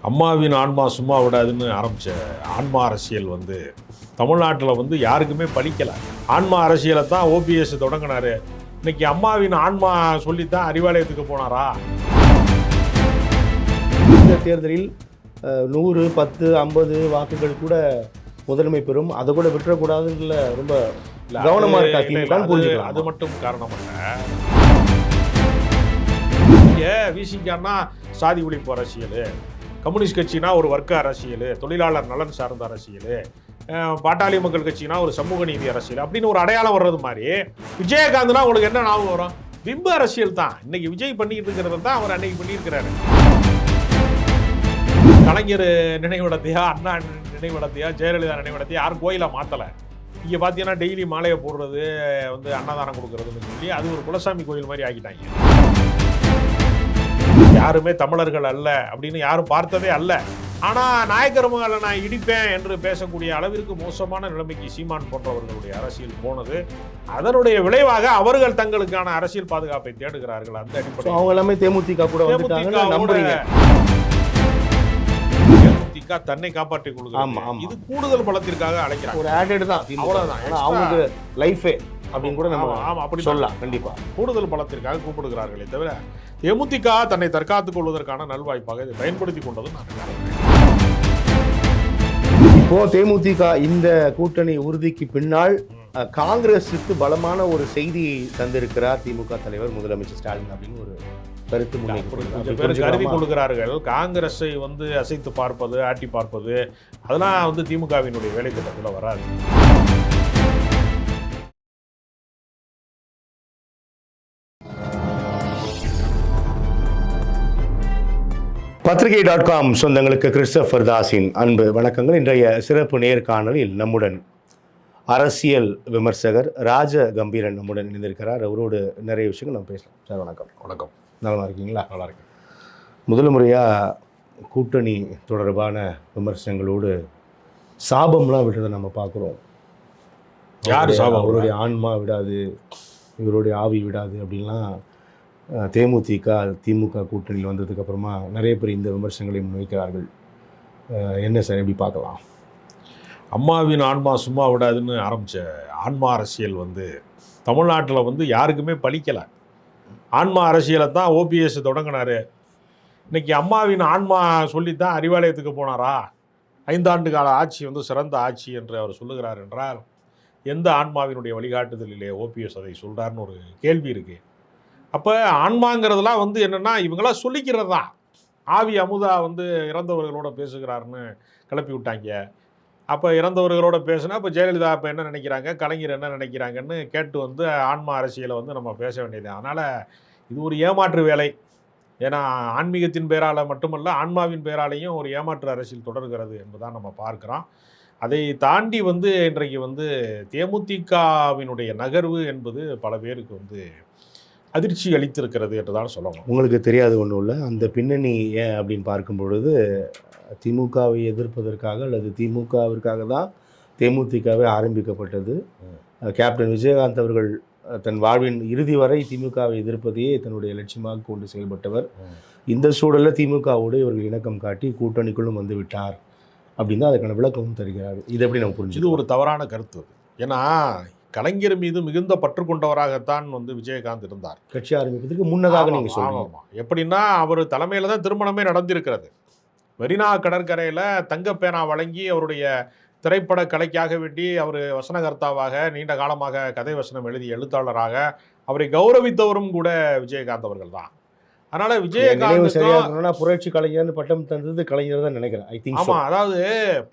அம்மாவின் ஆன்மா சும்மா விடாதுன்னு ஆரம்பித்த ஆன்மா அரசியல் வந்து தமிழ்நாட்டில் வந்து யாருக்குமே பலிக்கலை. ஆன்மா அரசியலை தான் ஓபிஎஸ் தொடங்கினாரு. இன்னைக்கு அம்மாவின் ஆன்மா சொல்லித்தான் அறிவாலயத்துக்கு போனாரா? இந்த தேர்தலில் 100, 10, 50 வாக்குகள் கூட முதன்மை பெறும். அதை கூட விட்டுறக்கூடாதுன்னு ரொம்ப கவனமாக இருக்கா திமுக புரிஞ்சுக்கலாம். அது மட்டும் காரணம் அல்ல. இங்கே விசிகான்னா சாதி ஒழிப்பு அரசியல், கம்யூனிஸ்ட் கட்சினா ஒரு வர்க்க அரசியல், தொழிலாளர் நலன் சார்ந்த அரசியல், பாட்டாளி மக்கள் கட்சினா ஒரு சமூக நீதி அரசியல் அப்படின்னு ஒரு அடையாளம் வர்றது மாதிரி விஜயகாந்த்னா உங்களுக்கு என்ன ஞாபகம் வரும்? பிம்ப அரசியல் தான். இன்னைக்கு விஜய் பண்ணிட்டு இருக்கிறத தான் அவர் அன்னைக்கு பண்ணியிருக்கிறாரு. கலைஞர் நினைவிடத்தையா, அண்ணா நினைவிடத்தையா, ஜெயலலிதா நினைவிடத்தையா யாரும் கோயிலா மாத்தலை. இங்கே பார்த்தீங்கன்னா டெய்லி மாலையை போடுறது வந்து அன்னதானம் கொடுக்கறதுன்னு சொல்லி அது ஒரு குலசாமி கோயில் மாதிரி ஆக்கிட்டாங்க. யாருமே தமிழர்கள் அல்ல அப்படின்னு யாரும் பார்த்ததே அல்ல. ஆனா நாயக்கர் மகளை நான் இடிப்பேன் என்று பேசக்கூடிய அளவிற்கு மோசமான நிலைமைக்கு சீமான் போன்றவர்களுடைய அரசியல் போனது. அதனுடைய விளைவாக அவர்கள் தங்களுக்கான அரசியல் பாதுகாப்பை தேடுகிறார்கள். அந்த அடிப்படையில் அவங்க எல்லாமே தேமுதிக கூட தேமுதிக தன்னை காப்பாற்றிக் கொள்கிறாங்க. இது கூடுதல் பலத்திற்காக அழைக்கிறாங்க. ஒரு ஆடட் தான், அவ்வளவுதான். அவங்களுக்கு லைஃபே அப்படின்னு கூட நம்ம அப்படி சொல்லலாம். கண்டிப்பா கூடுதல் பலத்திற்காக கூப்பிடுகிறார்களே தவிர தேமுதிக தன்னை தற்காத்துக் கொள்வதற்கான நல்வாய்ப்பாக இதை பயன்படுத்திக் கொண்டது நான் நினைக்கிறேன். இப்போ தேமுதிக இந்த கூட்டணி உறுதிக்கு பின்னால் காங்கிரஸுக்கு பலமான ஒரு செய்தியை தந்திருக்கிறார் திமுக தலைவர் முதலமைச்சர் ஸ்டாலின் அப்படின்னு ஒரு கருத்து கருதி கொள்கிறார்கள். காங்கிரஸை வந்து அசைத்து பார்ப்பது, ஆட்டி பார்ப்பது அதெல்லாம் வந்து திமுகவினுடைய வேலை திட்டத்தில் வராது. பத்திரிகை.com சொந்தங்களுக்கு கிறிஸ்டோபர் தாஸின் அன்பு வணக்கங்கள். இன்றைய சிறப்பு நேர்காணலில் நம்முடன் அரசியல் விமர்சகர் ராஜ கம்பீரன் நம்முடன் இணைந்திருக்கிறார். அவரோடு நிறைய விஷயங்கள் நம்ம பேசலாம். சார் வணக்கம். வணக்கம். நல்லா இருக்கீங்களா? நல்லா இருக்கேன். முதல் முறையாக கூட்டணி தொடர்பான விமர்சனங்களோடு சாபம்லாம் விடுறதை நம்ம பார்க்குறோம். யார் சாபம்? அவருடைய ஆன்மா விடாது, இவருடைய ஆவி விடாது அப்படின்லாம் தேமுதிக திமுக கூட்டணியில் வந்ததுக்கப்புறமா நிறைய பேர் இந்த விமர்சனங்களை முன்வைக்கிறார்கள். என்ன சார், எப்படி பார்க்கலாம்? அம்மாவின் ஆன்மா சும்மா விடாதுன்னு ஆரம்பித்த ஆன்மா அரசியல் வந்து தமிழ்நாட்டில் வந்து யாருக்குமே பலிக்கலை. ஆன்மா அரசியலை தான் ஓபிஎஸ் தொடங்கினார். இன்னைக்கு அம்மாவின் ஆன்மா சொல்லித்தான் அறிவாலயத்துக்கு போனாரா? 5 ஆண்டு கால ஆட்சி வந்து சிறந்த ஆட்சி என்று அவர் சொல்லுகிறார் என்றால் எந்த ஆன்மாவினுடைய வழிகாட்டுதலிலே ஓபிஎஸ் அதை சொல்கிறார்னு ஒரு கேள்வி இருக்குது. அப்போ ஆன்மாங்கிறதுலாம் வந்து என்னென்னா இவங்களாம் சொல்லிக்கிறது தான். ஆவி அமுதா வந்து இறந்தவர்களோட பேசுகிறாருன்னு கிளப்பி விட்டாங்க. அப்போ இறந்தவர்களோட பேசுனா இப்போ ஜெயலலிதா இப்போ என்ன நினைக்கிறாங்க, கலைஞர் என்ன நினைக்கிறாங்கன்னு கேட்டு வந்து ஆன்மா அரசியலை வந்து நம்ம பேச வேண்டியது. அதனால் இது ஒரு ஏமாற்று வேலை. ஏன்னா ஆன்மீகத்தின் பேரால் மட்டுமல்ல, ஆன்மாவின் பேராலையும் ஒரு ஏமாற்று அரசியல் தொடர்கிறது என்பதான் நம்ம பார்க்குறோம். அதை தாண்டி வந்து இன்றைக்கு வந்து தேமுதிகவினுடைய நகர்வு என்பது பல பேருக்கு வந்து அதிர்ச்சி அளித்திருக்கிறது என்று தான் சொல்லணும். உங்களுக்கு தெரியாது ஒன்றும் இல்லை. அந்த பின்னணி ஏன் அப்படின்னு பார்க்கும் பொழுது திமுகவை எதிர்ப்பதற்காக அல்லது திமுகவிற்காக தான் தேமுதிகவே ஆரம்பிக்கப்பட்டது. கேப்டன் விஜயகாந்த் அவர்கள் தன் வாழ்வின் இறுதி வரை திமுகவை எதிர்ப்பதையே தன்னுடைய லட்சியமாக கொண்டு செயல்பட்டவர். இந்த சூழலில் திமுகவோடு இவர்கள் இணக்கம் காட்டி கூட்டணிக்குள்ளும் வந்து விட்டார் அப்படின்னு தான் அதுக்கான விளக்கமும் தருகிறார். இது எப்படி நம்ம புரிஞ்சு? இது ஒரு தவறான கருத்து. ஏன்னா கலைஞர் மீது மிகுந்த பற்று கொண்டவராகத்தான் வந்து விஜயகாந்த் இருந்தார். கட்சி ஆரம்பிப்பதற்கு முன்னதாக நீங்கள் சொல்லுங்க. எப்படின்னா அவர் தலைமையில் தான் திருமணமே நடந்திருக்கிறது. மெரினா கடற்கரையில் தங்கப்பேனா வழங்கி அவருடைய திரைப்பட கலைக்காக வேண்டி அவர் வசனகர்த்தாவாக நீண்ட காலமாக கதை வசனம் எழுதிய எழுத்தாளராக அவரை கௌரவித்தவரும் கூட விஜயகாந்த் அவர்கள் தான். அதனால விஜயகாந்த் புரட்சி கலைஞர்னு பட்டம் தந்தது கலைஞர் தான் நினைக்கிறேன். I think. ஆமாம், அதாவது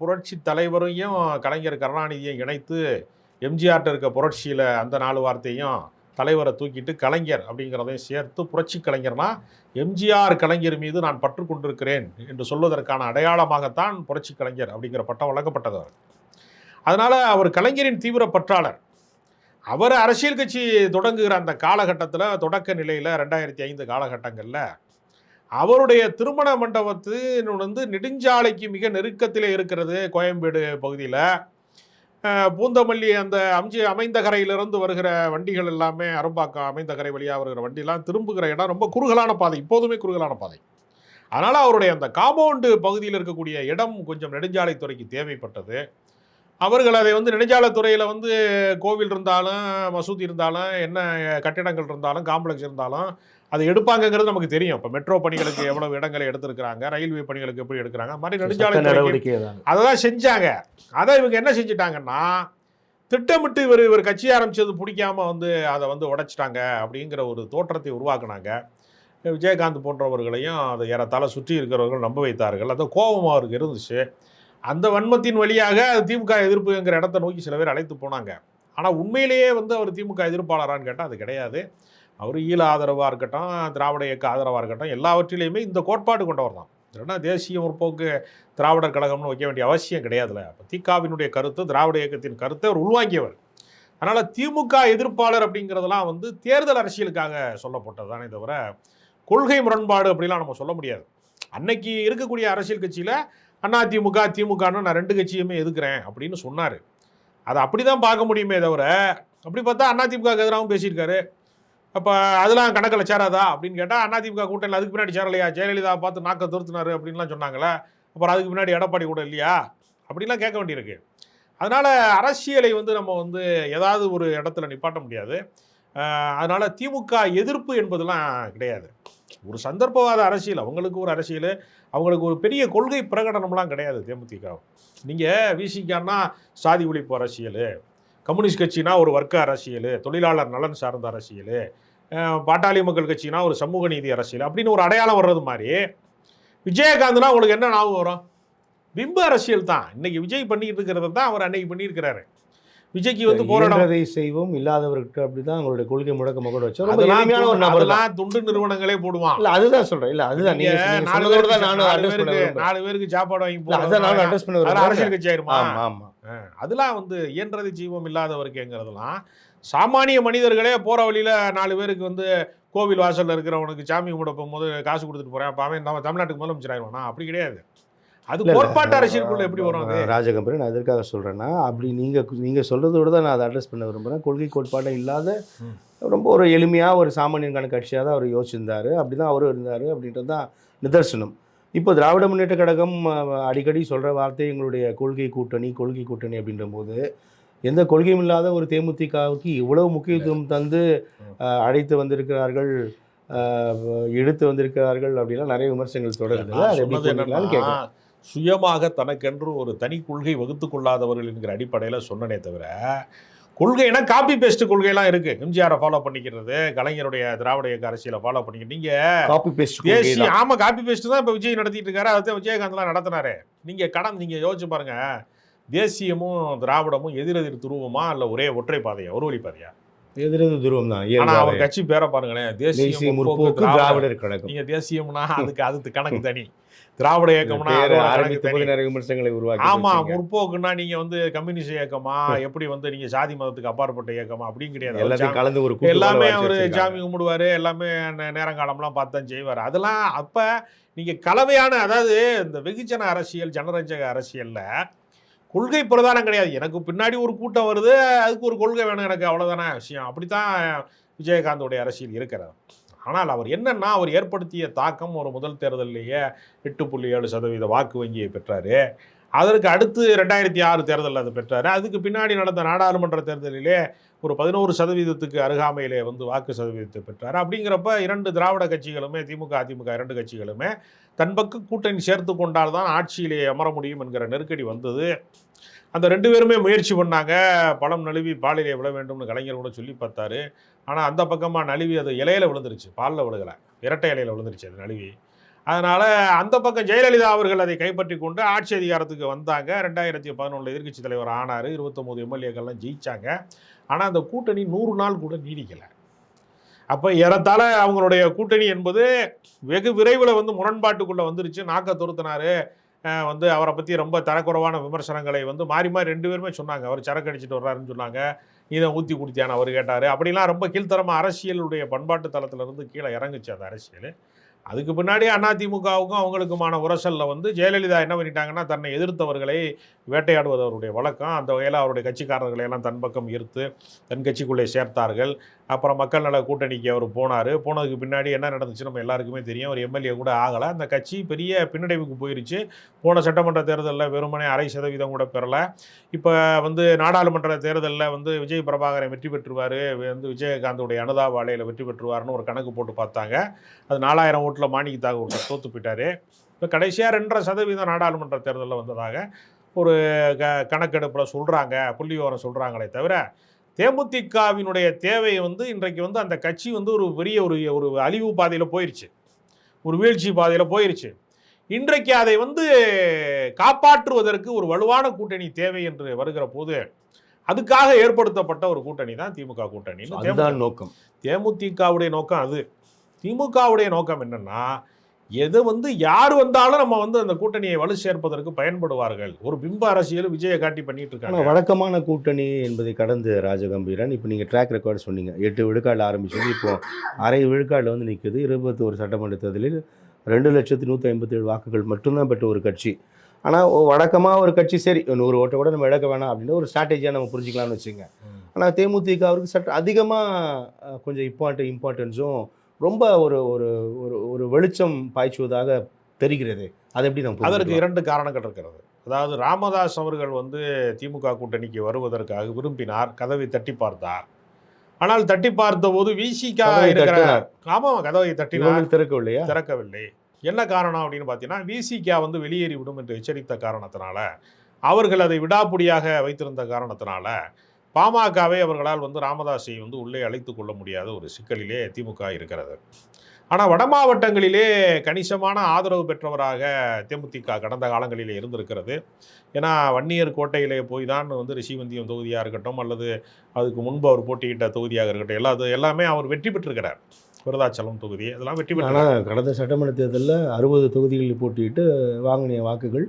புரட்சி தலைவரையும் கலைஞர் கருணாநிதியையும் இணைத்து எம்ஜிஆர்ட்ட இருக்க புரட்சியில் அந்த 4 வார்த்தையும் தலைவரை தூக்கிட்டு கலைஞர் அப்படிங்கிறதையும் சேர்த்து புரட்சி கலைஞர்னா எம்ஜிஆர் கலைஞர் மீது நான் பற்று கொண்டிருக்கிறேன் என்று சொல்வதற்கான அடையாளமாகத்தான் புரட்சி கலைஞர் அப்படிங்கிற பட்டம் வழங்கப்பட்டது அவர். அதனால் அவர் கலைஞரின் தீவிர பற்றாளர். அவர் அரசியல் கட்சி தொடங்குகிற அந்த காலகட்டத்தில், தொடக்க நிலையில் 2005 காலகட்டங்களில் அவருடைய திருமண மண்டபத்தின் வந்து நெடுஞ்சாலைக்கு மிக நெருக்கத்திலே இருக்கிறது. கோயம்பேடு பகுதியில் பூந்தமல்லி அந்த அமைந்த கரையிலிருந்து வருகிற வண்டிகள் எல்லாமே அரும்பாக்கம் அமைந்த கரை வழியாக வருகிற வண்டியெல்லாம் திரும்புகிற இடம் ரொம்ப குறுகலான பாதை, இப்போதுமே குறுகலான பாதை. அதனால் அவருடைய அந்த காம்பவுண்டு பகுதியில் இருக்கக்கூடிய இடம் கொஞ்சம் நெடுஞ்சாலைத்துறைக்கு தேவைப்பட்டது. அவர்கள் அதை வந்து நெடுஞ்சாலைத்துறையில் வந்து கோவில் இருந்தாலும் மசூதி இருந்தாலும் என்ன கட்டிடங்கள் இருந்தாலும் காம்ப்ளெக்ஸ் இருந்தாலும் அதை எடுப்பாங்கங்கிறது நமக்கு தெரியும். இப்போ மெட்ரோ பணிகளுக்கு எவ்வளவு இடங்களை எடுத்திருக்கிறாங்க, ரயில்வே பணிகளுக்கு எப்படி எடுக்கிறாங்க, அது மாதிரி நெடுஞ்சாலைத்துறைக்கு நடவடிக்கை தான். அதை தான் செஞ்சாங்க. அதை இவங்க என்ன செஞ்சுட்டாங்கன்னா, திட்டமிட்டு இவர் கட்சி ஆரம்பிச்சது பிடிக்காம வந்து அதை வந்து உடைச்சிட்டாங்க அப்படிங்கிற ஒரு தோற்றத்தை உருவாக்குனாங்க. விஜயகாந்த் போன்றவர்களையும் அதை ஏறத்தாழ சுற்றி இருக்கிறவர்கள் நம்ப வைத்தார்கள். அது கோபம் அவருக்கு இருந்துச்சு. அந்த வன்மத்தின் வழியாக திமுக எதிர்ப்புங்கிற இடத்தை நோக்கி சில பேர் அழைத்து போனாங்க. ஆனால் உண்மையிலேயே வந்து அவர் திமுக எதிர்ப்பாளரான்னு கேட்டால் அது கிடையாது. அவர் ஈழ ஆதரவாக இருக்கட்டும், திராவிட இயக்க ஆதரவாக இருக்கட்டும், எல்லாவற்றிலையுமே இந்த கோட்பாடு கொண்டவர் தான். இல்லைன்னா தேசிய முற்போக்கு திராவிடர் கழகம்னு வைக்க வேண்டிய அவசியம் கிடையாதுல்ல. அப்போ திகாவினுடைய கருத்து, திராவிட இயக்கத்தின் கருத்தை அவர் உள்வாங்கியவர். அதனால் திமுக எதிர்ப்பாளர் அப்படிங்கிறதெல்லாம் வந்து தேர்தல் அரசியலுக்காக சொல்லப்பட்டது தானே தவிர கொள்கை முரண்பாடு அப்படிலாம் நம்ம சொல்ல முடியாது. அன்னைக்கு இருக்கக்கூடிய அரசியல் கட்சியில் அதிமுக திமுகன்னு நான் 2 கட்சியுமே எதுக்குறேன் அப்படின்னு சொன்னார். அதை அப்படி தான் பார்க்க முடியுமே தவிர, அப்படி பார்த்தா அதிமுக எதிராகவும் பேசியிருக்காரு. அப்போ அதெல்லாம் கணக்கில் சேராதா அப்படின்னு கேட்டால் அதிமுக கூட்டணியில் அதுக்கு பின்னாடி சேரலையா, ஜெயலலிதா பார்த்து நாக்க துருத்தினாரு அப்படின்லாம் சொன்னாங்களே, அப்புறம் அதுக்கு பின்னாடி எடப்பாடி கூட இல்லையா அப்படின்லாம் கேட்க வேண்டியிருக்கு. அதனால் அரசியலை வந்து நம்ம வந்து ஏதாவது ஒரு இடத்துல நிப்பாட்ட முடியாது. அதனால் திமுக எதிர்ப்பு என்பதெல்லாம் கிடையாது. ஒரு சந்தர்ப்பவாத அரசியல், அவங்களுக்கு ஒரு அரசியல், அவங்களுக்கு ஒரு பெரிய கொள்கை பிரகடனம்லாம் கிடையாது தேமுதிக. நீங்கள் விசிகான்னா சாதி ஒழிப்பு அரசியல், கம்யூனிஸ்ட் கட்சினா ஒரு வர்க்க அரசியல், தொழிலாளர் நலன் சார்ந்த அரசியல், பாட்டாளி மக்கள் கட்சினா ஒரு சமூக நீதி அரசியல் அப்படின்னு ஒரு அடையாளம் வர்றது மாதிரி, விஜயகாந்த்னா உங்களுக்கு என்ன ஞாபகம் வரும்? பிம்ப அரசியல் தான். இன்னைக்கு விஜய் பண்ணிட்டு இருக்கிறத தான் அவர் அன்னைக்கு பண்ணியிருக்கிறாரு. விஜய்க்கு வந்து போராட்டத்தை செய்வோம் இல்லாதவருக்கு அப்படிதான் அவங்களுடைய கொள்கை முழக்கமாக கூட வச்சோம். அதெல்லாம் துண்டு நிறுவனங்களே போடுவான். இல்ல அதுதான் சொல்றேன். இல்ல அதுதான் நீங்க சொன்னதோட தான் நானும் அட்ரஸ் பண்ண விரும்புறேன். 4 பேருக்கு சாப்பாடு வாங்கி போடுறது, அதான் நானும் அட்ரஸ் பண்ண விரும்புறேன். அரசியல் கட்சி ஆயிருமா? ஆமா. அதெல்லாம் வந்து இயன்றது ஜீவம் இல்லாதவருக்குங்கிறதெல்லாம் சாமானிய மனிதர்களே போற வழியில 4 பேருக்கு வந்து கோவில் வாசல்ல இருக்கிறவனுக்கு சாமி கும்பிட போகும்போது காசு கொடுத்துட்டு போறேன், அப்ப அவன் நம்ம தமிழ்நாட்டுக்கு முதலமைச்சர் ஆயிடுவானா? அப்படி கிடையாது. அது கோட்பாட்டு அரசியலுக்குள்ள எப்படி வரும்? அது ராஜகம்பரன் நான் எதற்காக சொல்கிறேன்னா, அப்படி நீங்கள் சொல்கிறதோடு தான் நான் அதை அட்ரஸ் பண்ண விரும்புகிறேன். கொள்கை கோட்பாடு இல்லாத ரொம்ப ஒரு எளிமையாக ஒரு சாமானியன்கான கட்சியாக தான் அவர் யோசிச்சிருந்தார். அப்படி தான் அவரும் இருந்தார் அப்படின்றது தான் நிதர்சனம். இப்போ திராவிட முன்னேற்ற கழகம் அடிக்கடி சொல்கிற வார்த்தை எங்களுடைய கொள்கை கூட்டணி அப்படின்ற போது, எந்த கொள்கையும் இல்லாத ஒரு தேமுதிகவுக்கு இவ்வளவு முக்கியத்துவம் தந்து அழைத்து வந்திருக்கிறார்கள், இழுத்து வந்திருக்கிறார்கள் அப்படின்னா நிறைய விமர்சனங்கள் தொடருது. அது எப்படி பண்ணலாம்னு கேட்குறேன். சுயமாக தனக்கென்று ஒரு தனி கொள்கை வகுத்து கொள்ளாதவர்கள் என்கிற அடிப்படையில் சொன்னனே தவிர, கொள்கைனா காப்பி பேஸ்ட் கொள்கையெல்லாம் இருக்கு. எம்ஜிஆரை ஃபாலோ பண்ணிக்கிறது, கலைஞருடைய திராவிட இயக்க அரசியலை ஃபாலோ பண்ணிக்கிறது. நீங்க காப்பி பேஸ்ட் தேசிய காப்பி பேஸ்ட் தான் இப்போ விஜய் நடத்திட்டு இருக்காரு. அதுதான் விஜயகாந்த்லாம் நடத்தினாரு. நீங்க யோசிச்சு பாருங்க, தேசியமும் திராவிடமும் எதிரெதிர் துருவமா இல்ல ஒரே ஒற்றை பாதையா, ஒரு வழி பாதையா? எதிரெதிர் துருவம் தான். ஆனா அவர் கட்சி பேரை பாருங்களேன், தேசிய முற்போக்கு திராவிடர் கழகம். நீங்க தேசியம்னா அதுக்கு கணக்கு தனி, திராவிட இயக்கம்னா நிறைய விமர்சனங்களை உருவாக்கி. ஆமா, முற்போக்குன்னா நீங்க வந்து கம்யூனிஸ்ட் இயக்கமா, எப்படி வந்து நீங்க சாதி மதத்துக்கு அப்பாற்பட்ட இயக்கமா அப்படின்னு கிடையாது. எல்லாத்தையும் கலந்து ஒரு எல்லாமே அவரு சாமி கும்பிடுவாரு, எல்லாமே நேரங்காலம்லாம் பார்த்து தான் செய்வார். அதெல்லாம் அப்ப நீங்க கலவையான, அதாவது இந்த வெகுஜன அரசியல், ஜனரஞ்சக அரசியல்ல கொள்கை பிரதானம் கிடையாது. எனக்கு பின்னாடி ஒரு கூட்டம் வருது, அதுக்கு ஒரு கொள்கை வேணும் எனக்கு, அவ்வளோதானே விஷயம். அப்படித்தான் விஜயகாந்தோடைய அரசியல் இருக்கிறார். ஆனால் அவர் என்னன்னா, அவர் ஏற்படுத்திய தாக்கம் ஒரு முதல் தேர்தலிலேயே 8.7% வாக்கு வங்கியை பெற்றார். அதற்கு அடுத்து 2006 தேர்தலில் அதை பெற்றார். அதுக்கு பின்னாடி நடந்த நாடாளுமன்ற தேர்தலிலே ஒரு 11% அருகாமையிலே வந்து வாக்கு சதவீதத்தை பெற்றார். அப்படிங்கிறப்ப 2 திராவிட கட்சிகளுமே, திமுக அதிமுக 2 கட்சிகளுமே தன் பக்கம் கூட்டணி சேர்த்து கொண்டால் தான் ஆட்சியிலே அமர முடியும் என்கிற நெருக்கடி வந்தது. அந்த 2 பேருமே முயற்சி பண்ணாங்க. பழம் நழுவி பாலிலே விழ வேண்டும்னு கலைஞர் கூட சொல்லி பார்த்தாரு. ஆனால் அந்த பக்கமாக நழுவி அது இலையில விழுந்துருச்சு, பாலில் விழுகலை, இரட்டை இலையில விழுந்துருச்சு அது நழுவி. அதனால் அந்த பக்கம் ஜெயலலிதா அவர்கள் அதை கைப்பற்றி கொண்டு ஆட்சி அதிகாரத்துக்கு வந்தாங்க. 2011 எதிர்க்கட்சி தலைவர் ஆனார். 29 எம்எல்ஏக்கள்லாம் ஜெயிச்சாங்க. ஆனால் அந்த கூட்டணி 100 நாள் கூட நீடிக்கலை. அப்போ ஏறத்தாழ அவங்களுடைய கூட்டணி என்பது வெகு விரைவில் வந்து முரண்பாட்டுக்குள்ளே வந்துருச்சு. நாக்க துருத்தினார். வந்து அவரை பற்றி ரொம்ப தரக்குறைவான விமர்சனங்களை வந்து மாறி மாறி 2 பேருமே சொன்னாங்க. அவர் சரக்கு அடிச்சுட்டு வர்றாருன்னு சொன்னாங்க, இதை ஊற்றி குடித்தான்னு அவர் கேட்டார். அப்படிலாம் ரொம்ப கீழ்த்தரமாக அரசியலுடைய பண்பாட்டு தளத்திலிருந்து கீழே இறங்குச்சு அந்த அரசியல். அதுக்கு பின்னாடி அதிமுகவுக்கும் அவங்களுக்குமான உரசலில் வந்து ஜெயலலிதா என்ன பண்ணிட்டாங்கன்னா, தன்னை எதிர்த்தவர்களை வேட்டையாடுவது அவருடைய வழக்கம். அந்த வகையில் அவருடைய கட்சிக்காரர்களை எல்லாம் தன் பக்கம் ஈர்த்து தன் கட்சிக்குள்ளே சேர்த்தார்கள். அப்புறம் மக்கள் நல கூட்டணிக்கு அவர் போனார். போனதுக்கு பின்னாடி என்ன நடந்துச்சு நம்ம எல்லாருக்குமே தெரியும். அவர் எம்எல்ஏ கூட ஆகலை. அந்த கட்சி பெரிய பின்னடைவுக்கு போயிருச்சு. போன சட்டமன்ற தேர்தலில் வெறுமனே 0.5% கூட பெறலை. இப்போ வந்து நாடாளுமன்ற தேர்தலில் வந்து விஜய் பிரபாகரன் வெற்றி பெற்றுவார், வந்து விஜயகாந்தோடைய அனுதாப அலையில் வெற்றி பெற்றுவார்னு ஒரு கணக்கு போட்டு பார்த்தாங்க. அது 4000 ஓட்டில் மாணிக்க தாகூர் தோற்று போயிட்டார். இப்போ கடைசியாக 2.5% நாடாளுமன்ற தேர்தலில் வந்ததாக ஒரு கணக்கெடுப்பில் சொல்கிறாங்க, புள்ளி விவரம் சொல்கிறாங்களே தவிர, தேமுதிகவினுடைய தேவை வந்து இன்றைக்கு வந்து அந்த கட்சி வந்து ஒரு பெரிய ஒரு அழிவு பாதையில் போயிடுச்சு, ஒரு வீழ்ச்சி பாதையில் போயிடுச்சு. இன்றைக்கு அதை வந்து காப்பாற்றுவதற்கு ஒரு வலுவான கூட்டணி தேவை என்று வருகிற போது அதுக்காக ஏற்படுத்தப்பட்ட ஒரு கூட்டணி தான் திமுக கூட்டணி. நோக்கம் தேமுதிகவுடைய நோக்கம் அது. திமுகவுடைய நோக்கம் என்னன்னா, எது வந்து யார் வந்தாலும் நம்ம வந்து அந்த கூட்டணியை வலு சேர்ப்பதற்கு பயன்படுவார்கள். ஒரு பிம்ப அரசியல் விஜயை காட்டி பண்ணிட்டு இருக்காங்க. வழக்கமான கூட்டணி என்பதை கடந்து ராஜகம்பீரன், இப்போ நீங்கள் ட்ராக் ரெக்கார்டு சொன்னீங்க, 8 விழுக்காடில் ஆரம்பிச்சது இப்போ அரை விழுக்காடில் வந்து நிற்குது. 21 சட்டமன்ற தேர்தலில் 2,157,000 வாக்குகள் மட்டும்தான் பெற்ற ஒரு கட்சி. ஆனால் வழக்கமாக ஒரு கட்சி சரி 100 ஓட்டை கூட நம்ம இழக்க வேணாம் அப்படின்னு ஒரு ஸ்ட்ராட்டஜியாக நம்ம புரிஞ்சிக்கலாம்னு வச்சுங்க. ஆனால் தேமுதிக அவருக்கு சற்று அதிகமாக கொஞ்சம் இம்பார்ட்டன்ஸும் ரொம்ப ஒரு ஒரு ஒரு வெளிச்சம் பாய்ச்சுவதாக தெரிகிறது. அது எப்படி நம்ம அதற்கு 2 காரணங்கள் இருக்கிறது. அதாவது ராமதாஸ் அவர்கள் வந்து திமுக கூட்டணிக்கு வருவதற்காக விரும்பினார், கதவை தட்டி பார்த்தார். ஆனால் தட்டி பார்த்த போது விசிகா இருக்கிறார். ஆமாம், கதவை தட்டினார், திறக்கவில்லை. என்ன காரணம் அப்படின்னு பார்த்தீங்கன்னா, விசிகா வந்து வெளியேறி விடும் என்று எச்சரித்த காரணத்தினால, அவர்கள் அதை விடாப்புடியாக வைத்திருந்த காரணத்தினால பாமகவை அவர்களால் வந்து ராமதாஸை வந்து உள்ளே அழைத்து கொள்ள முடியாத ஒரு சிக்கலிலே திமுக இருக்கிறது. ஆனால் வட மாவட்டங்களிலே கணிசமான ஆதரவு பெற்றவராக தேமுதிக கடந்த காலங்களிலே இருந்திருக்கிறது. ஏன்னா வன்னியர் கோட்டையிலே போய் தான் வந்து ரிஷிவந்தியம் தொகுதியாக இருக்கட்டும், அல்லது அதுக்கு முன்பு அவர் போட்டியிட்ட தொகுதியாக இருக்கட்டும், எல்லாமே அவர் வெற்றி பெற்றிருக்கிறார். விருதாச்சலம் தொகுதி அதெல்லாம் வெற்றி பெற்ற. ஆனால் கடந்த சட்டமன்ற தேர்தலில் 60 தொகுதிகளில் போட்டியிட்டு வாங்கின வாக்குகள்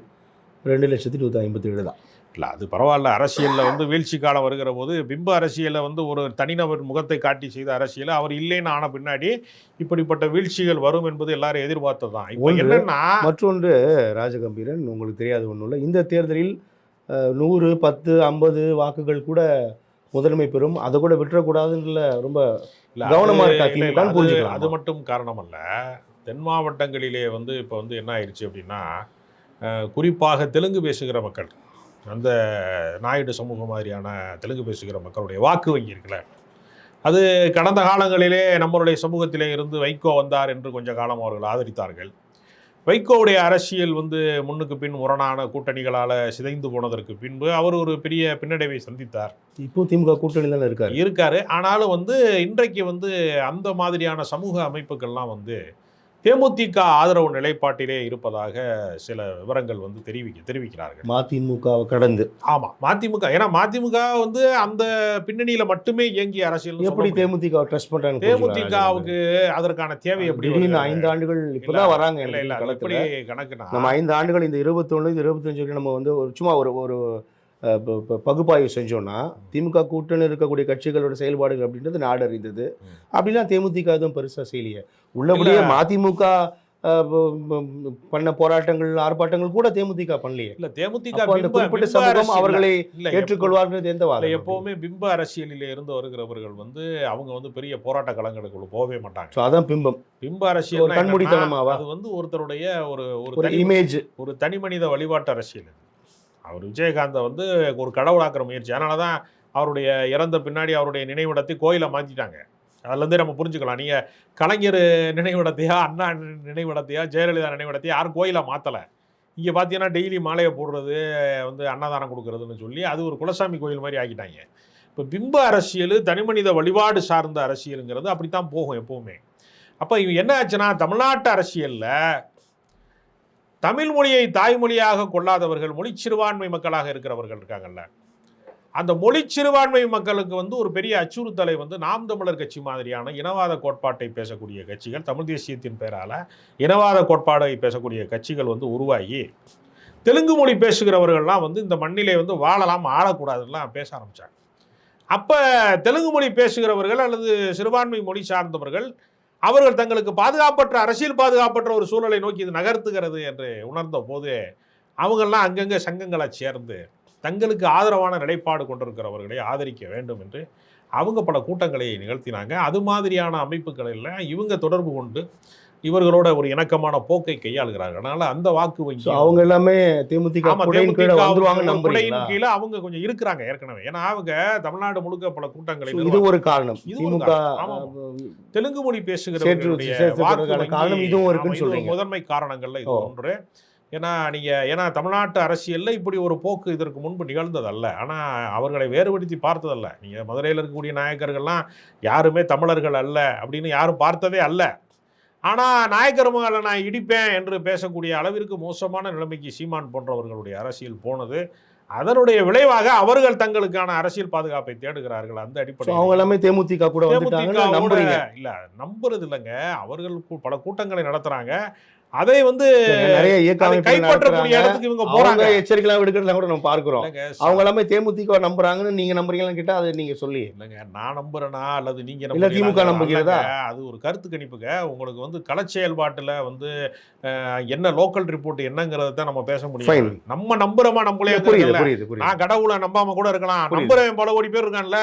2,257,000 தான். இல்லை, அது பரவாயில்ல. அரசியலில் வந்து வீழ்ச்சி காலம் வருகிற போது பிம்ப அரசியலை வந்து ஒரு தனிநபர் முகத்தை காட்டி செய்த அரசியலை அவர் இல்லைன்னு ஆன பின்னாடி இப்படிப்பட்ட வீழ்ச்சிகள் வரும் என்பது எல்லாரும் எதிர்பார்த்தது தான். இப்போ என்னன்னா, மற்றொன்று ராஜகம்பீரன், உங்களுக்கு தெரியாத ஒன்றும் இல்லை, இந்த தேர்தலில் 100, 10, 50 வாக்குகள் கூட முதன்மை பெறும், அதை கூட விட்டுறக்கூடாதுன்னு ரொம்ப கவனமாக இருக்கா. அது மட்டும் காரணம் அல்ல. தென் மாவட்டங்களிலே வந்து இப்போ வந்து என்ன ஆயிடுச்சு அப்படின்னா, குறிப்பாக தெலுங்கு பேசுகிற மக்கள், அந்த நாயுடு சமூகம் மாதிரியான தெலுங்கு பேசுகிற மக்களுடைய வாக்கு வங்கி இருக்குல்ல, அது கடந்த காலங்களிலே நம்மளுடைய சமூகத்திலே இருந்து வைகோ வந்தார் என்று கொஞ்ச காலம் அவர்கள் ஆதரித்தார்கள். வைகோவுடைய அரசியல் வந்து முன்னுக்கு பின் முரணான கூட்டணிகளால் சிதைந்து போனதற்கு பின்பு அவர் ஒரு பெரிய பின்னடைவை சந்தித்தார். இப்போ திமுக கூட்டணி தான் இருக்காரு. ஆனாலும் வந்து இன்றைக்கு வந்து அந்த மாதிரியான சமூக அமைப்புகள்லாம் வந்து தேமுதிக ஆதரவு நிலைப்பாட்டிலே இருப்பதாக சில விவரங்கள் வந்து தெரிவிக்கிறார்கள். மதிமுகவை கடந்து. ஆமாம், மதிமுக. ஏன்னா மதிமுக வந்து அந்த பின்னணியில மட்டுமே இயங்கிய அரசியல். எப்படி தேமுதிக ட்ரஸ்ட் பண்றாங்க? தேமுதிகவுக்கு அதற்கான தேவை எப்படி? 5 ஆண்டுகள் இப்பதான் வராங்க. இல்ல, எப்படி கணக்குனா, நம்ம 5 ஆண்டுகள் இந்த 21, 25 நம்ம வந்து ஒரு சும்மா ஒரு பகுப்பாய்வு செஞ்சோம்னா, திமுக கூட்டணி இருக்கக்கூடிய கட்சிகளோட செயல்பாடுகள் அப்படின்றது நாடு அறிந்தது. அப்படிலாம் தேமுதிக எதுவும் பெருசாக செய்யலையே. உள்ளபடியே மதிமுக பண்ண போராட்டங்கள், ஆர்ப்பாட்டங்கள் கூட தேமுதிக பண்ணலையே. இல்ல, தேமுதிக குறிப்பிட்ட சமூகம் அவர்களை ஏற்றுக்கொள்வார்கள் எந்த வாரம். எப்பவுமே பிம்ப அரசியலில் இருந்து வருகிறவர்கள் வந்து அவங்க வந்து பெரிய போராட்ட களங்களுக்குள்ள போகவே மாட்டாங்க. அதான் பிம்ப அரசியல் கண்மூடித்தனமாவா? அது வந்து ஒருத்தருடைய ஒரு இமேஜ், ஒரு தனி மனித வழிபாட்டு அரசியல். அவர் விஜயகாந்தை வந்து ஒரு கடவுளாக்குற முயற்சி. அதனால தான் அவருடைய இறந்த பின்னாடி அவருடைய நினைவிடத்தை கோயிலை மாற்றிட்டாங்க. அதுலேருந்தே நம்ம புரிஞ்சுக்கலாம். நீங்கள் கலைஞர் நினைவிடத்தையா, அண்ணா நினைவிடத்தையா, ஜெயலலிதா நினைவிடத்தையா யாரும் கோயிலை மாற்றலை. இங்கே பார்த்தீங்கன்னா டெய்லி மாலையை போடுறது, வந்து அன்னதானம் கொடுக்குறதுன்னு சொல்லி அது ஒரு குலசாமி கோயில் மாதிரி ஆக்கிட்டாங்க. இப்போ பிம்ப அரசியல், தனிமனித வழிபாடு சார்ந்த அரசியலுங்கிறது அப்படித்தான் போகும் எப்போவுமே. அப்போ என்ன ஆச்சுன்னா, தமிழ்நாட்டு அரசியலில் தமிழ் மொழியை தாய்மொழியாக கொள்ளாதவர்கள், மொழி சிறுபான்மை மக்களாக இருக்கிறவர்கள் இருக்காங்கல்ல, அந்த மொழி சிறுபான்மை மக்களுக்கு வந்து ஒரு பெரிய அச்சுறுத்தலை வந்து நாம் தமிழர் கட்சி மாதிரியான இனவாத கோட்பாட்டை பேசக்கூடிய கட்சிகள், தமிழ் தேசியத்தின் பெயரால் இனவாத கோட்பாடை பேசக்கூடிய கட்சிகள் வந்து உருவாகி தெலுங்கு மொழி பேசுகிறவர்கள்லாம் வந்து இந்த மண்ணிலே வந்து வாழலாம், ஆளக்கூடாதுலாம் பேச ஆரம்பித்தாங்க. அப்போ தெலுங்கு மொழி பேசுகிறவர்கள் அல்லது சிறுபான்மை மொழி சார்ந்தவர்கள் அவர்கள் தங்களுக்கு பாதுகாப்பற்ற அரசியல் பாதுகாப்பற்ற ஒரு சூழலை நோக்கி இது நகர்த்துகிறது என்று உணர்ந்த போது அவங்கெல்லாம் அங்கங்கே சங்கங்களை சேர்ந்து தங்களுக்கு ஆதரவான நிலைப்பாடு கொண்டிருக்கிறவர்களை ஆதரிக்க வேண்டும் என்று அவங்க பல கூட்டங்களை நிகழ்த்தினாங்க. அது மாதிரியான அமைப்புகளில் இவங்க தொடர்பு கொண்டு இவர்களோட ஒரு இணக்கமான போக்கை கையாளுகிறார்கள். அதனால அந்த வாக்கு வங்கி அவங்க எல்லாமே தேமுதிக குடையின் கீழ வந்துருவாங்கன்னு நம்புறீங்களா? கீழே அவங்க கொஞ்சம் இருக்கிறாங்க ஏற்கனவே. ஏன்னா அவங்க தமிழ்நாடு முழுக்க பல கூட்டங்களை இது ஒரு காரணம். இது ஒரு திமுக தெலுங்கு மொழி பேசுகிறவர்களுடைய வாக்கு வங்கி காரணம் இதுவும் இருக்குன்னு இது ஒரு சொல்றீங்க. முதன்மை காரணங்கள்ல இது ஒன்று. ஏன்னா தமிழ்நாட்டு அரசியல்ல இப்படி ஒரு போக்கு இதற்கு முன்பு நிகழ்ந்ததல்ல. ஆனா அவர்களை வேறுபடுத்தி பார்த்ததல்ல. நீங்க மதுரையில் இருக்கக்கூடிய நாயக்கர்கள்லாம் யாருமே தமிழர்கள் அல்ல அப்படின்னு யாரும் பார்த்ததே அல்ல. ஆனா நாயக்கர் மகளை நான் இடிப்பேன் என்று பேசக்கூடிய அளவிற்கு மோசமான நிலைமைக்கு சீமான் போன்றவர்களுடைய அரசியல் போனது. அதனுடைய விளைவாக அவர்கள் தங்களுக்கான அரசியல் பாதுகாப்பை தேடுகிறார்கள். அந்த அடிப்படையில் அவங்க எல்லாமே தேமுதிக கூட வந்துட்டாங்க நம்புறீங்க? இல்ல நம்புறது இல்லைங்க. அவர்கள் பல கூட்டங்களை நடத்துறாங்க. அதை நிறைய இயக்க கைப்பற்றக்கூடிய இடத்துக்கு இவங்க போறாங்க. எச்சரிக்கை விடுக்கிறத கூட நம்ம பார்க்கிறோம். அவங்க எல்லாமே தேமுதிக நம்புறாங்கன்னு நீங்க நம்புறீங்களான்னு கேட்டா அதை நீங்க சொல்லி இல்லைங்க. நான் நம்புறேனா அல்லது நீங்க இல்ல திமுக நம்புகிறதா? அது ஒரு கருத்து கணிப்புங்க. உங்களுக்கு கள செயல்பாட்டுல என்ன லோக்கல் ரிப்போர்ட் என்னங்கிறத தான் நம்ம பேச முடியும். நம்ம நம்புறோமா நம்பலையா? புரியுது. நான் கடவுளை நம்பாம கூட இருக்கலாம். நம்புறேன் பல கோடி பேர் இருக்கான்ல.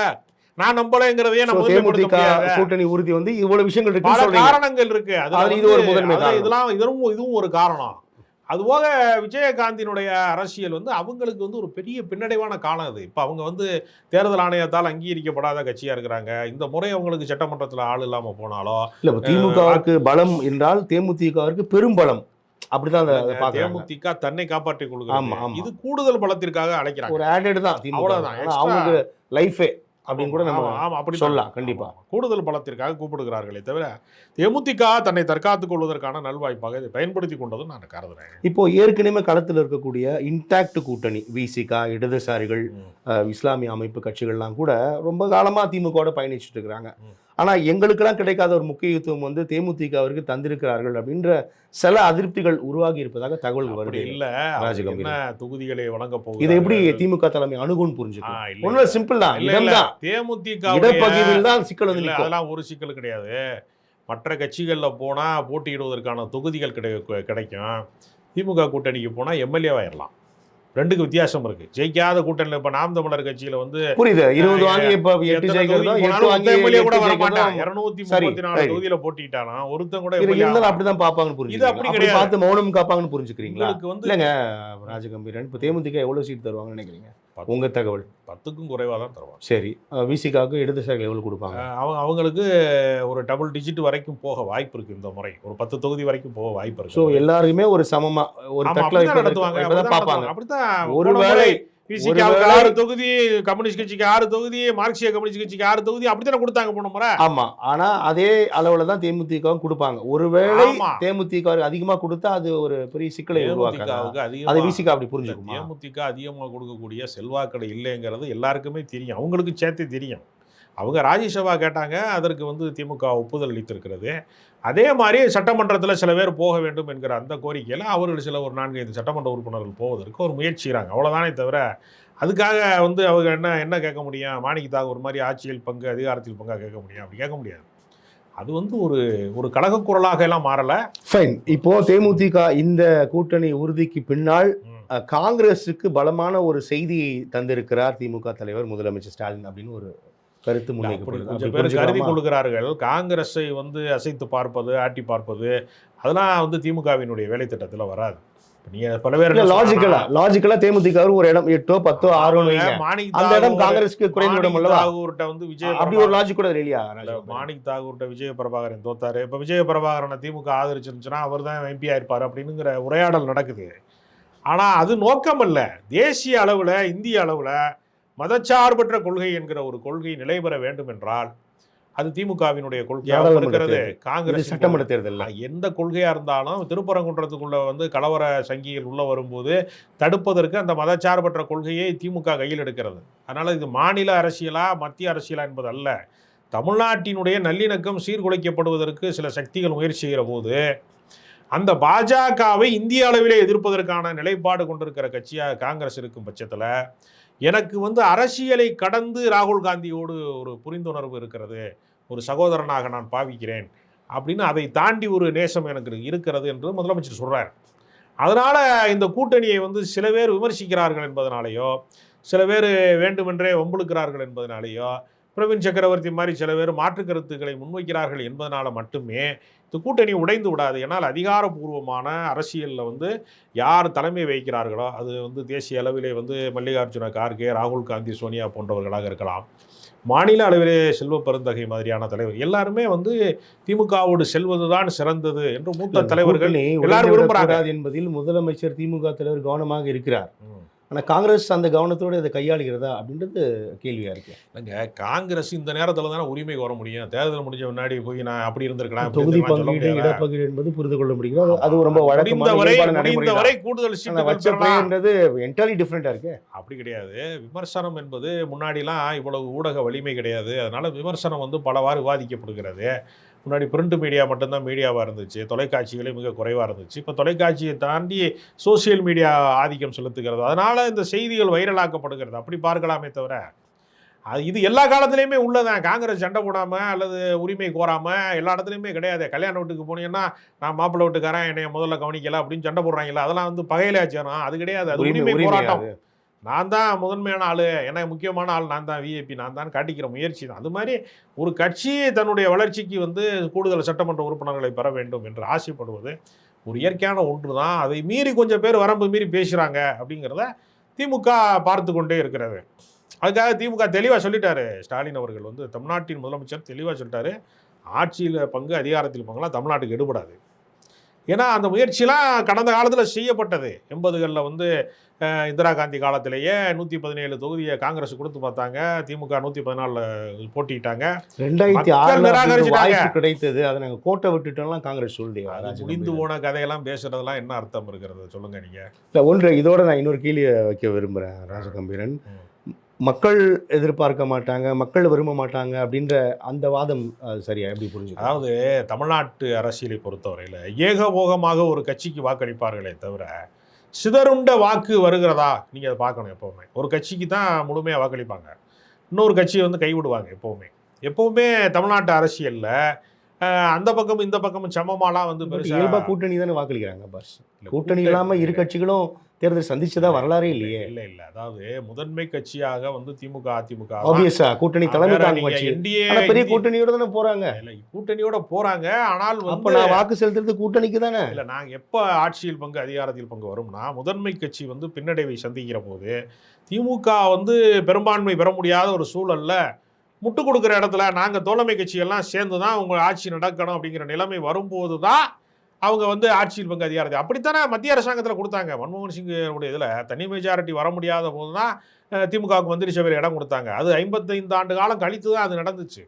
நான் நம்பலைங்கிறதையே நம்ம தேமுதிக கூட்டணி உறுதி இவ்வளவு விஷயங்கள் இருக்கு. பல காரணங்கள் இருக்கு. இது ஒரு முதன்மை காரணம். இதுவும் ஒரு காரணம். அதுபோக விஜயகாந்தினுடைய அரசியல் அவங்களுக்கு ஒரு பெரிய பின்னடைவான காலம் அது. இப்ப அவங்க தேர்தல் ஆணையத்தால் அங்கீகரிக்கப்படாத கட்சியா இருக்கிறாங்க. இந்த முறை அவங்களுக்கு சட்டமன்றத்தில் ஆள் இல்லாம போனாலோ இல்ல திமுகவுக்கு பலம் என்றால் தேமுதிகவுக்கு பெரும் பலம் அப்படிதான் தேமுதிக தன்னை காப்பாற்றிக் கொள்கிறாங்க. இது கூடுதல் பலத்திற்காக அழைக்கிறாங்க. ஒரு ஆடட் தான். அவ்வளவுதான். அவங்களுக்கு லைஃபே அப்படின்னு கூட நம்ம அப்படி சொல்லலாம். கண்டிப்பா கூடுதல் பலத்திற்காக கூப்பிடுகிறார்களே தவிர தேமுதிக தன்னை தற்காத்துக் கொள்வதற்கான நல்வாய்ப்பாக இதை பயன்படுத்தி கொண்டதும் நான் கருதுறேன். இப்போ ஏற்கனவே களத்தில் இருக்கக்கூடிய இன்டாக்ட் கூட்டணி விசிகா, இடதுசாரிகள், இஸ்லாமிய அமைப்பு கட்சிகள்லாம் கூட ரொம்ப காலமா திமுகவோட பயணிச்சுட்டு இருக்கிறாங்க. ஆனா எங்களுக்கெல்லாம் கிடைக்காத ஒரு முக்கியத்துவம் தேமுதிக அவருக்கு தந்திருக்கிறார்கள் அப்படின்ற சில அதிருப்திகள் உருவாகி இருப்பதாக தகவல்கள் வருது. இல்ல என்ன தொகுதிகளை வழங்க போகுது, இதை எப்படி திமுக தலைமை அணுகுன்னு புரிஞ்சுக்கலாம்? ஒன்னும் சிம்பிள் தான். தேமுதிக இடப்பகிர்வில் தான் சிக்கல் அதெல்லாம் ஒரு சிக்கல் கிடையாது. மற்ற கட்சிகள்ல போனா போட்டியிடுவதற்கான தொகுதிகள் கிடைக்கும். திமுக கூட்டணிக்கு போனா எம்எல்ஏ ஆயிடலாம். ரெண்டுக்கு வித்தியாசம் இருக்கு. ஜெயிக்காத கூட்டணியில் இப்ப நாம் தமிழர் கட்சியில புரியுது 20 வாங்கி இப்ப 8 ஜெயிக்கிறதும் 8 வாங்கி எம்எல்ஏ கூட வர மாட்டான். 234 தொகுதியில போட்டிட்டானா ஒருத்தன் கூட இருந்தாலும் அப்படிதான் பாப்பாங்கன்னு புரியுது. இது அப்படி கிடையாது. பார்த்து மௌனம் காப்பாங்கன்னு புரிஞ்சுக்கிறீங்களா? இல்லங்க ராஜகம்பீரன், இப்ப தேமுதிக எவ்வளவு சீட் தருவாங்கன்னு நினைக்கிறீங்க? உங்க தகவல் 10க்கும் குறைவாக தான் தருவாங்க. சரி, விசிகாவுக்கு இடதுசாரிகள் எவ்வளவு கொடுப்பாங்க? அவங்களுக்கு ஒரு டபுள் டிஜிட் வரைக்கும் போக வாய்ப்பு இருக்கு. இந்த முறை ஒரு 10 தொகுதி வரைக்கும் போக வாய்ப்பு இருக்கு. ஸோ எல்லாருமே ஒரு சமமா ஒரு தட்டில் நடத்துவாங்க. பார்ப்பாங்க. அப்படித்தான் ஒருவேளை விசிகாவுக்கு 6 தொகுதி, கம்யூனிஸ்ட் கட்சிக்கு 6 தொகுதி, மார்க்சிய கம்யூனிஸ்ட் கட்சிக்கு 6 தொகுதி அப்படித்தானே கொடுத்தாங்க போன முறை. ஆமா, ஆனா அதே அளவுல தான் தேமுதிகவும் கொடுப்பாங்க. ஒருவேளை தேமுதிக அதிகமா கொடுத்தா அது ஒரு பெரிய சிக்கலை உருவாக்காது. அது விசிகா அப்படி புரிஞ்சுக்குமா? தேமுதிக அதிகமாக கொடுக்கக்கூடிய செல்வாக்களை இல்லைங்கிறது எல்லாருக்குமே தெரியும். அவங்களுக்கு சேர்த்து தெரியும். அவங்க ராஜ்யசபா கேட்டாங்க, அதற்கு திமுக ஒப்புதல் அளித்திருக்கிறது. அதே மாதிரி சட்டமன்றத்தில் சில பேர் போக வேண்டும் என்கிற அந்த கோரிக்கையில் அவர்கள் சில ஒரு 4-5 சட்டமன்ற உறுப்பினர்கள் போவதற்கு ஒரு முயற்சிக்கிறாங்க. அவ்வளோதானே தவிர அதுக்காக அவங்க என்ன கேட்க முடியும்? மாணிக்க தாகூர் மாதிரி ஆட்சியில் பங்கு, அதிகாரத்தில் பங்காக கேட்க முடியும்? அப்படி கேட்க முடியாது. அது ஒரு கழக குரலாக எல்லாம் மாறல. ஃபைன். இப்போ தேமுதிக இந்த கூட்டணி உறுதிக்கு பின்னால் காங்கிரஸுக்கு பலமான ஒரு செய்தியை தந்திருக்கிறார் திமுக தலைவர் முதலமைச்சர் ஸ்டாலின் அப்படின்னு ஒரு கருத்து முன்வைக்கப்படுது. கொஞ்சம் பேர் கருதி கொள்கிறார்கள். காங்கிரஸை அசைத்து பார்ப்பது, ஆட்டி பார்ப்பது அதெல்லாம் திமுகவினுடைய வேலை திட்டத்தில் வராது. நீங்க பல பேர் லாஜிக்கலா தேமுதிக ஒரு இடம் 8, 10, 6 அந்த இடம் காங்கிரஸ்க்கு குறைந்த இடம் அல்லவா? விஜய் அப்படி ஒரு லாஜிக் கூட இல்லையா? மாணிக் தாகூர்ட்ட விஜய பிரபாகரன் தோத்தாரு. இப்ப விஜய பிரபாகரனை திமுக ஆதரிச்சிருந்துச்சுன்னா அவர் தான் எம்பி ஆயிருப்பாரு அப்படின்னுங்கிற உரையாடல் நடக்குது. ஆனா அது நோக்கம் அல்ல. தேசிய அளவுல, இந்திய அளவுல மதச்சார்பற்ற கொள்கை என்கிற ஒரு கொள்கை நிலை பெற வேண்டும் என்றால் அது திமுகவினுடைய கொள்கையாக இருக்கிறது. காங்கிரஸ் சட்டமன்ற தேர்தல் எந்த கொள்கையா இருந்தாலும் திருப்பரங்குன்றத்துக்குள்ள கலவர சங்கிகள் உள்ள வரும்போது தடுப்பதற்கு அந்த மதச்சார்பற்ற கொள்கையை திமுக கையில் எடுக்கிறது. அதனால இது மாநில அரசியலா மத்திய அரசியலா என்பது அல்ல. தமிழ்நாட்டினுடைய நல்லிணக்கம் சீர்குலைக்கப்படுவதற்கு சில சக்திகள் முயற்சி செய்கிற போது அந்த பாஜகவை இந்திய அளவிலே எதிர்ப்பதற்கான நிலைப்பாடு கொண்டிருக்கிற கட்சியாக காங்கிரஸ் இருக்கும் பட்சத்தில் எனக்கு அரசியலை கடந்து ராகுல் காந்தியோடு ஒரு புரிந்துணர்வு இருக்கிறது, ஒரு சகோதரனாக நான் பாவிக்கிறேன் அப்படின்னு அதை தாண்டி ஒரு நேசம் எனக்கு இருக்கிறது என்று முதலமைச்சர் சொல்கிறார். அதனால் இந்த கூட்டணியை வந்து சில பேர் விமர்சிக்கிறார்கள் என்பதனாலேயோ, சில பேர் வேண்டுமென்றே வம்புழுக்கிறார்கள் என்பதனாலேயோ, பிரவீன் சக்கரவர்த்தி மாதிரி சில பேர் மாற்று கருத்துக்களை முன்வைக்கிறார்கள் என்பதனால மட்டுமே இந்த கூட்டணி உடைந்து விடாது. ஏன்னால் அதிகாரப்பூர்வமான அரசியலில் வந்து யார் தலைமை வகிக்கிறார்களோ, அது வந்து தேசிய அளவிலே வந்து மல்லிகார்ஜுன கார்கே, ராகுல் காந்தி, சோனியா போன்றவர்களாக இருக்கலாம். மாநில அளவிலே செல்வ பெருந்தகை மாதிரியான தலைவர் எல்லாருமே வந்து திமுகவோடு செல்வதுதான் சிறந்தது என்று மூத்த தலைவர்கள் எல்லாரும் விரும்புகிறாங்க என்பதில் முதலமைச்சர் திமுக தலைவர் கவனமாக இருக்கிறார். ஆனால் காங்கிரஸ் அந்த கவனத்தோடு இதை கையாளுகிறதா அப்படின்றது கேள்வியாக இருக்கு. இல்லைங்க, காங்கிரஸ் இந்த நேரத்தில் தானே உரிமைக்கு வர முடியும். தேர்தல் முடிஞ்ச முன்னாடி போய் நான் அப்படி இருந்திருக்கலாம். தொகுதி பங்கீடு, இடப்பங்கீடு என்பது புரிந்து கொள்ள முடிகிறது. அது ரொம்ப வரை கூடுதல் சீட்டுன்றது என்டையர்லி டிஃப்ரெண்டாக இருக்கு. அப்படி கிடையாது. விமர்சனம் என்பது முன்னாடிலாம் இவ்வளவு ஊடக வலிமை கிடையாது. அதனால விமர்சனம் வந்து பலவாறு விவாதிக்கப்படுகிறது. முன்னாடி பிரிண்ட் மீடியா மட்டும்தான் மீடியாவாக இருந்துச்சு, தொலைக்காட்சிகளே மிக குறைவாக இருந்துச்சு. இப்போ தொலைக்காட்சியை தாண்டி சோசியல் மீடியா ஆதிக்கம் செலுத்துகிறது. அதனால் இந்த செய்திகள் வைரலாக்கப்படுகிறது. அப்படி பார்க்கலாமே தவிர இது எல்லா காலத்துலேயுமே உள்ளதான். காங்கிரஸ் சண்டை போடாமல் அல்லது உரிமை கோராமல் எல்லா இடத்துலையுமே கிடையாது. கல்யாண வீட்டுக்கு போனீங்கன்னா நான் மாப்பிள்ளை வீட்டுக்காரன் என்னை முதல்ல கவனிக்கல அப்படின்னு சண்டை போடுறாங்களா, அதெல்லாம் வந்து பகையிலாச்சேரும். அது கிடையாது. அது உரிமை போராட்டம். நான் தான் முதன்மையான ஆள், ஏன்னா முக்கியமான ஆள் நான் தான், விஐபி நான் தான் காட்டிக்கிற முயற்சி தான். அது மாதிரி ஒரு கட்சி தன்னுடைய வளர்ச்சிக்கு வந்து கூடுதல் சட்டமன்ற உறுப்பினர்களை பெற வேண்டும் என்று ஆசைப்படுவது ஒரு இயற்கையான ஒன்று தான். அதை மீறி கொஞ்சம் பேர் வரம்பு மீறி பேசுகிறாங்க அப்படிங்கிறத திமுக பார்த்து கொண்டே இருக்கிறது. அதுக்காக திமுக தெளிவாக சொல்லிட்டாரு. ஸ்டாலின் அவர்கள் வந்து தமிழ்நாட்டின் முதலமைச்சர் தெளிவாக சொல்லிட்டாரு, ஆட்சியில் பங்கு அதிகாரத்தில் பங்குலாம் தமிழ்நாட்டுக்கு எடுபடாது. ஏன்னா அந்த முயற்சியெலாம் கடந்த காலத்தில் செய்யப்பட்டது. 80களில் வந்து இந்திரா காந்தி காலத்திலேயே 117 தொகுதியை காங்கிரஸ் கொடுத்து பார்த்தாங்க. திமுக 114 போட்டிட்டாங்க. 2006 கிடைத்தது. அதை நாங்கள் கோட்டை விட்டுட்டோம்லாம் காங்கிரஸ் சொல்லியா? முடிந்து போன கதையெல்லாம் பேசுறதெல்லாம் என்ன அர்த்தம் இருக்கிறது சொல்லுங்க நீங்க. இல்லை, ஒன்று இதோட நான் இன்னொரு கேள்வியை வைக்க விரும்புகிறேன் ராஜகம்பீரன். மக்கள் எதிர்பார்க்க மாட்டாங்க, மக்கள் விரும்ப மாட்டாங்க அப்படின்ற அந்த வாதம் சரியா எப்படி புரிஞ்சு? அதாவது தமிழ்நாட்டு அரசியலை பொறுத்தவரையில் ஏகபோகமாக ஒரு கட்சிக்கு வாக்களிப்பார்களே தவிர சிதறுண்ட வாக்கு வருகிறதா நீங்கள் அதை பார்க்கணும். எப்போவுமே ஒரு கட்சிக்கு தான் முழுமையாக வாக்களிப்பாங்க, இன்னொரு கட்சியை வந்து கைவிடுவாங்க. எப்போவுமே தமிழ்நாட்டு அரசியலில் அந்த பக்கம் இந்த பக்கமும் சமமாலாம் வந்து இயல்பாக கூட்டணி தானே வாக்களிக்கிறாங்க. பஸ் கூட்டணி இல்லாமல் இரு கட்சிகளும் தேர்தல் சந்திச்சதா வரலாறே இல்லையே. இல்லை, அதாவது முதன்மை கட்சியாக வந்து திமுக அதிமுக கூட்டணி தலைமை பெரிய கூட்டணியோட தானே போறாங்க. இல்லை, கூட்டணியோட போறாங்க. ஆனால் அப்ப நான் வாக்கு செலுத்துறது கூட்டணிக்கு தானே. இல்லை, நாங்கள் எப்போ ஆட்சியில் பங்கு அதிகாரத்தில் பங்கு வரும்னா முதன்மை கட்சி வந்து பின்னடைவை சந்திக்கிற போது திமுக வந்து பெரும்பான்மை பெற முடியாத ஒரு சூழல்ல முட்டு கொடுக்குற இடத்துல நாங்கள் தோழமை கட்சியெல்லாம் சேர்ந்து தான் உங்கள் ஆட்சி நடக்கணும் அப்படிங்கிற நிலைமை வரும்போது தான் அவங்க வந்து ஆட்சியில் பங்கு அதிகாரத்தை அப்படித்தானே மத்திய அரசாங்கத்தில் கொடுத்தாங்க. மன்மோகன் சிங்குடைய இதில் தனி மெஜாரிட்டி வர முடியாத போது தான் திமுகவுக்கு மந்திரி சபையில் இடம் கொடுத்தாங்க. அது 55 ஆண்டு காலம் கழித்து தான் அது நடந்துச்சு.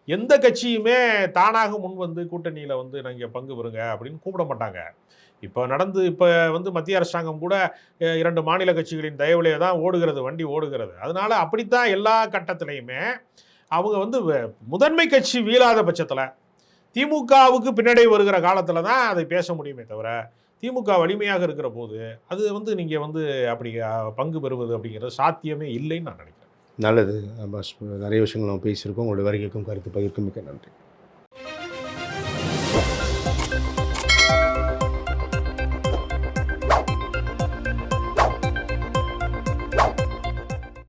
எந்த கட்சியுமே தானாக முன் வந்து கூட்டணியில் வந்து நீங்கள் பங்கு பெறுங்க அப்படின்னு கூப்பிட மாட்டாங்க. இப்போ வந்து மத்திய அரசாங்கம் கூட 2 மாநில கட்சிகளின் தயவுலேயே தான் வண்டி ஓடுகிறது. அதனால அப்படித்தான் எல்லா கட்டத்திலையுமே அவங்க வந்து முதன்மை கட்சி வீழாத பட்சத்தில் திமுகவுக்கு பின்னடைவு வருகிற காலத்தில் தான் அதை பேச முடியுமே தவிர திமுக வலிமையாக இருக்கிற போது அது வந்து நீங்கள் வந்து அப்படி பங்கு பெறுவது அப்படிங்கிறது சாத்தியமே இல்லைன்னு நான் நினைக்கிறேன். நல்லது பாஸ், நிறைய விஷயங்கள் நம்ம பேசியிருக்கோம். உங்களுடைய வருகைக்கும் கருத்து பகிர்க்கும் மிக்க நன்றி.